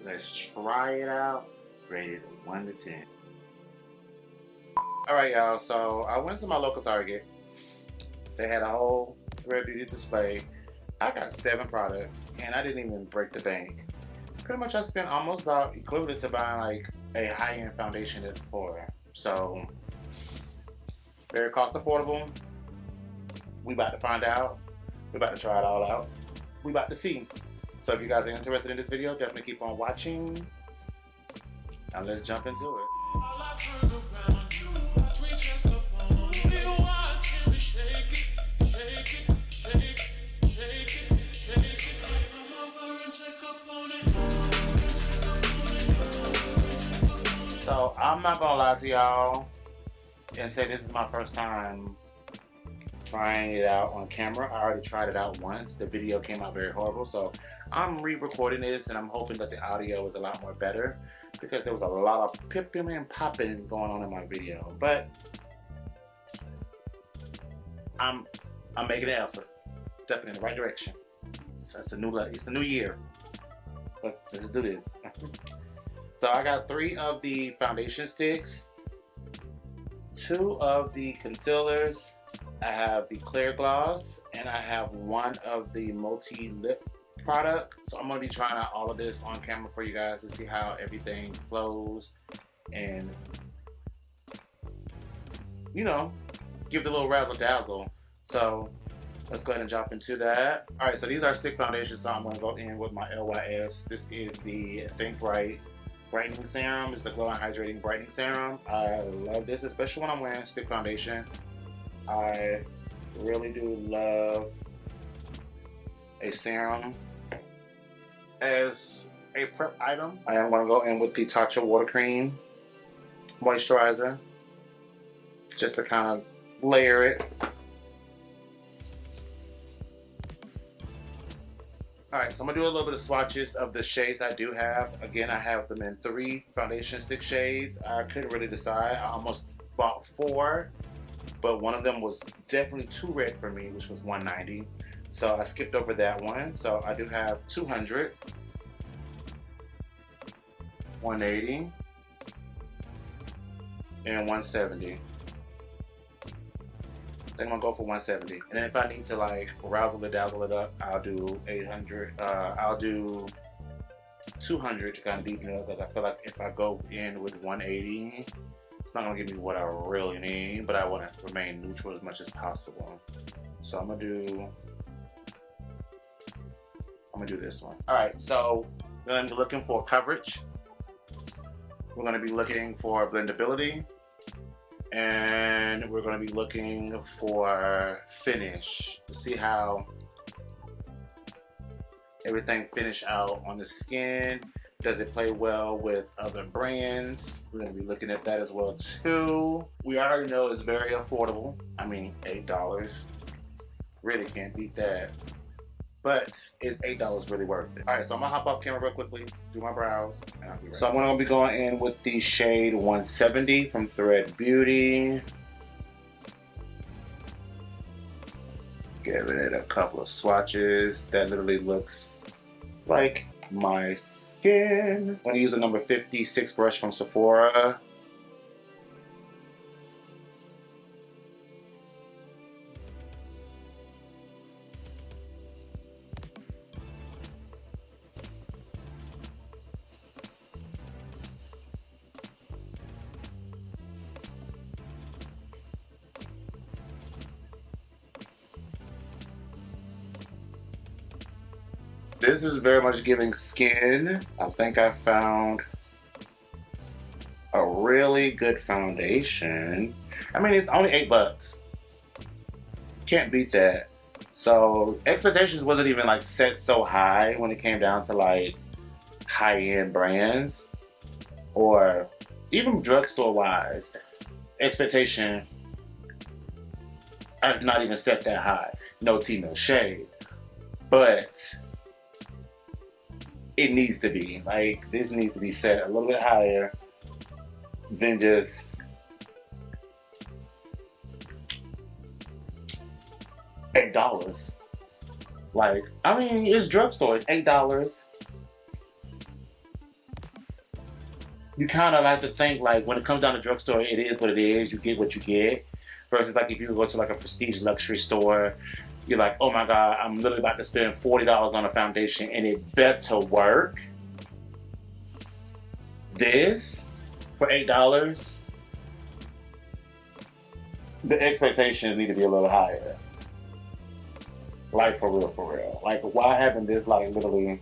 Let's try it out. Rated 1 to 10. Alright, y'all. So I went to my local Target. They had a whole Thread Beauty display. I got 7 products and I didn't even break the bank. Pretty much I spent almost about equivalent to buying like a high-end foundation at Sephora. So very cost affordable. We about to find out. We about to try it all out. We about to see. So if you guys are interested in this video, definitely keep on watching. And let's jump into it. So I'm not gonna lie to y'all and say this is my first time trying it out on camera. I already tried it out once. The video came out very horrible, so I'm re-recording this and I'm hoping that the audio is a lot more better because there was a lot of pipping and popping going on in my video. But I'm making an effort, stepping in the right direction. So it's the new year. Let's do this. So I got 3 of the foundation sticks, 2 of the concealers. I have the clear gloss, and I have 1 of the multi-lip product. So I'm gonna be trying out all of this on camera for you guys to see how everything flows and, you know, give the little razzle dazzle. So let's go ahead and jump into that. All right, so these are stick foundations, so I'm gonna go in with my LYS. This is the Think Bright Brightening Serum. It's the Glow and Hydrating Brightening Serum. I love this, especially when I'm wearing stick foundation. I really do love a serum as a prep item. I am going to go in with the Tatcha Water Cream Moisturizer just to kind of layer it. Alright, so I'm going to do a little bit of swatches of the shades I do have. Again, I have them in 3 foundation stick shades. I couldn't really decide. I almost bought 4. But one of them was definitely too red for me, which was 190. So I skipped over that one. So I do have 200, 180, and 170. I think I'm gonna go for 170. And then if I need to like razzle it, dazzle it up, I'll do 800. I'll do 200 to kind of deepen it up because I feel like if I go in with 180, it's not gonna give me what I really need, but I want to remain neutral as much as possible. So I'm gonna do this one. All right, so we're gonna be looking for coverage. We're gonna be looking for blendability, and we're gonna be looking for finish to see how everything finish out on the skin. Does it play well with other brands? We're going to be looking at that as well too. We already know it's very affordable. I mean, $8. Really can't beat that. But is $8 really worth it? All right, so I'm gonna hop off camera real quickly, do my brows, and I'll be right back. So I'm gonna be going in with the shade 170 from Thread Beauty. Giving it a couple of swatches. That literally looks like my skin. I'm gonna use a number 56 brush from Sephora. This is very much giving skin. I think I found a really good foundation. I mean, it's only $8. Can't beat that. So expectations wasn't even like set so high when it came down to like high-end brands or even drugstore wise. Expectation is not even set that high. No tea, no shade. But it needs to be. Like, this needs to be set a little bit higher than just $8. Like, I mean, it's drugstore, it's $8. you kind of like to think like when it comes down to drugstore, it is what it is. You get what you get. Versus like if you go to like a prestige luxury store, you're like, oh my God, I'm literally about to spend $40 on a foundation and it better work. This for $8, the expectations need to be a little higher. Like for real, for real. Like why haven't this like literally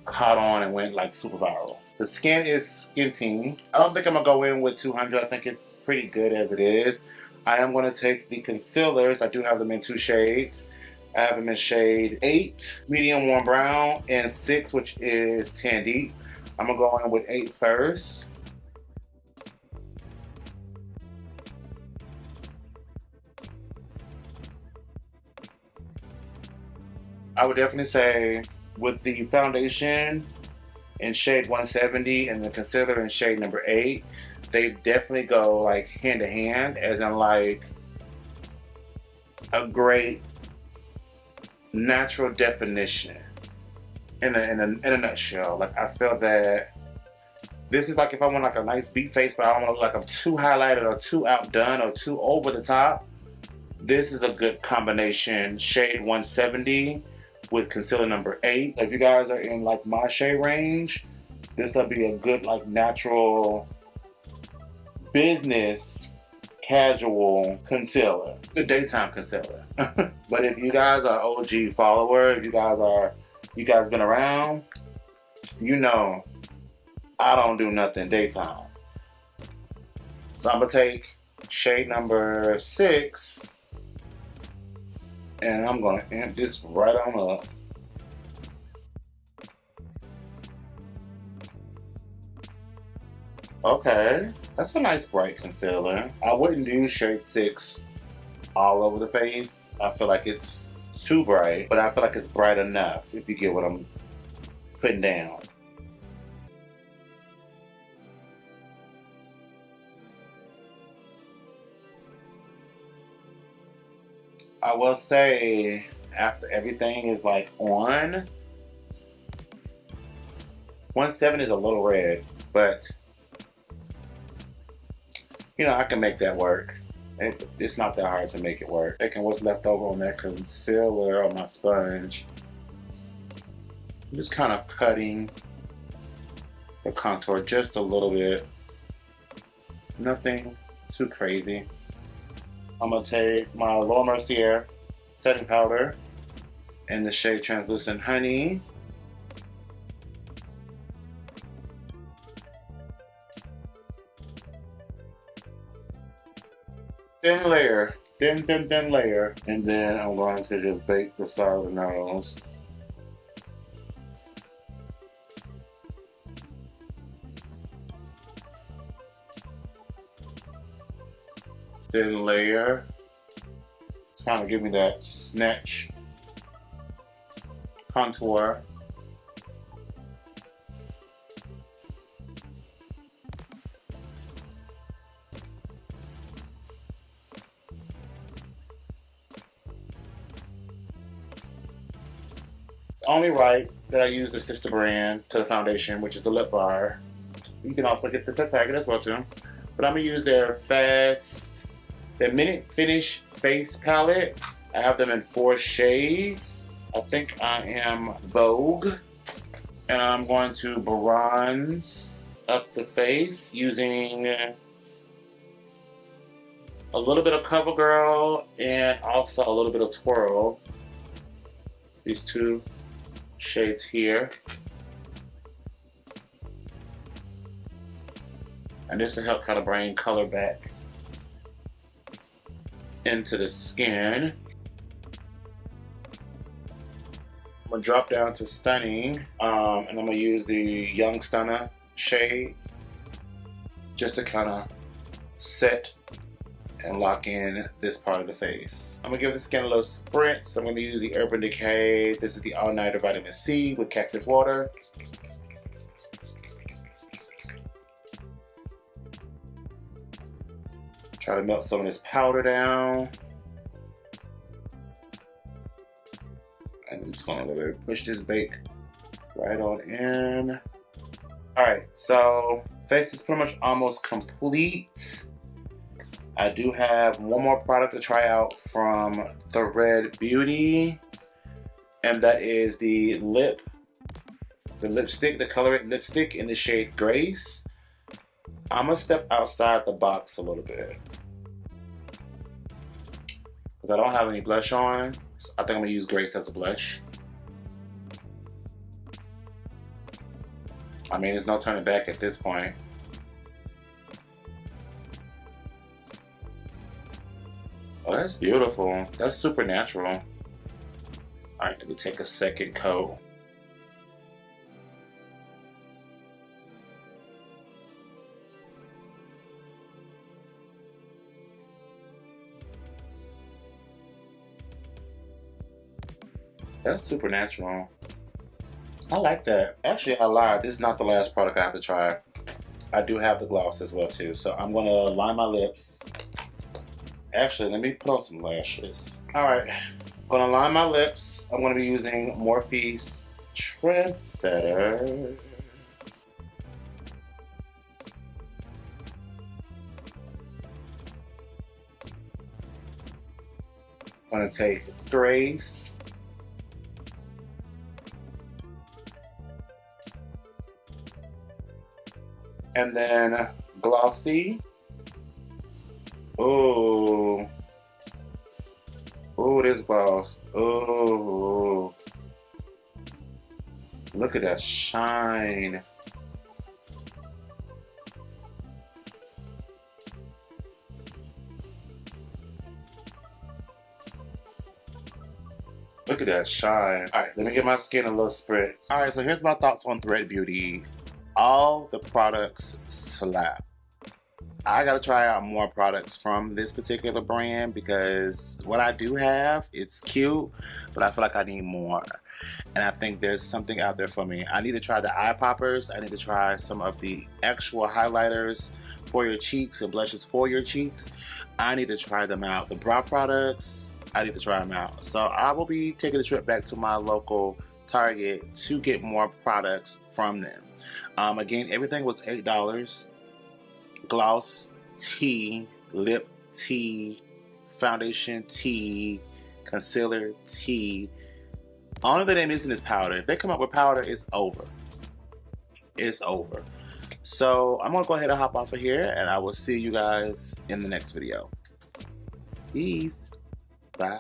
caught on and went like super viral? The skin is skinting. I don't think I'm gonna go in with 200. I think it's pretty good as it is. I am gonna take the concealers. I do have them in 2 shades. I have them in shade 8, medium warm brown, and 6, which is tan deep. I'm gonna go in with 8 first. I would definitely say with the foundation in shade 170 and the concealer in shade number 8, they definitely go like hand to hand, as in like a great natural definition in a nutshell. Like I feel that this is like if I want like a nice beat face, but I don't want to look like I'm too highlighted or too outdone or too over the top. This is a good combination. Shade 170 with concealer number 8. If you guys are in like my shade range, this will be a good like natural business casual concealer. Good daytime concealer. But if you guys are OG follower, if you guys been around, you know I don't do nothing daytime. So I'm gonna take shade number 6 and I'm gonna amp this right on up. Okay, that's a nice bright concealer. I wouldn't do shade 6 all over the face. I feel like it's too bright, but I feel like it's bright enough, if you get what I'm putting down. I will say, after everything is like on, 170 is a little red, but you know, I can make that work. It's not that hard to make it work. Taking what's left over on that concealer on my sponge, I'm just kind of cutting the contour just a little bit. Nothing too crazy. I'm gonna take my Laura Mercier setting powder in the shade Translucent Honey. Thin layer, thin layer, and then I'm going to just bake the side of the nose. Thin layer. It's kind of give me that snatch contour. Only right that I use the sister brand to the foundation, which is the LipBar. You can also get this at Target as well too. But I'm gonna use their Minute Finish Face Palette. I have them in 4 shades. I think I am Vogue. And I'm going to bronze up the face using a little bit of CoverGirl and also a little bit of Twirl. These 2 shades here. And this will help kind of bring color back into the skin. I'm gonna drop down to Stunning, and I'm gonna use the Young Stunner shade just to kind of set and lock in this part of the face. I'm gonna give the skin a little spritz. I'm gonna use the Urban Decay. This is the All Nighter Vitamin C with cactus water. Try to melt some of this powder down. And I'm just gonna let it push this bake right on in. All right, so Face is pretty much almost complete. I do have one more product to try out from LYS Beauty, and that is the lipstick, the colored lipstick in the shade Grace. I'm gonna step outside the box a little bit because I don't have any blush on. So I think I'm gonna use Grace as a blush. I mean, there's no turning back at this point. Oh, that's beautiful. That's super natural. All right, let me take a second coat. That's super natural. I like that. Actually, I lied. This is not the last product I have to try. I do have the gloss as well too. So I'm gonna line my lips. Actually, let me put on some lashes. All right, I'm gonna line my lips. I'm gonna be using Morphe's Trendsetter. I'm gonna take Grace. And then Glossy. Oh. Oh, this gloss. Oh. Look at that shine. Look at that shine. All right, let me give my skin a little spritz. All right, so here's my thoughts on LYS Beauty. All the products slap. I gotta try out more products from this particular brand because what I do have, it's cute, but I feel like I need more. And I think there's something out there for me. I need to try the eye poppers. I need to try some of the actual highlighters for your cheeks and blushes for your cheeks. I need to try them out. The brow products, I need to try them out. So I will be taking a trip back to my local Target to get more products from them. Again, everything was $8. Gloss T, lip T, foundation T, concealer T. Only thing they're missing is powder. If they come up with powder, it's over. It's over. So I'm gonna go ahead and hop off of here, and I will see you guys in the next video. Peace. Bye.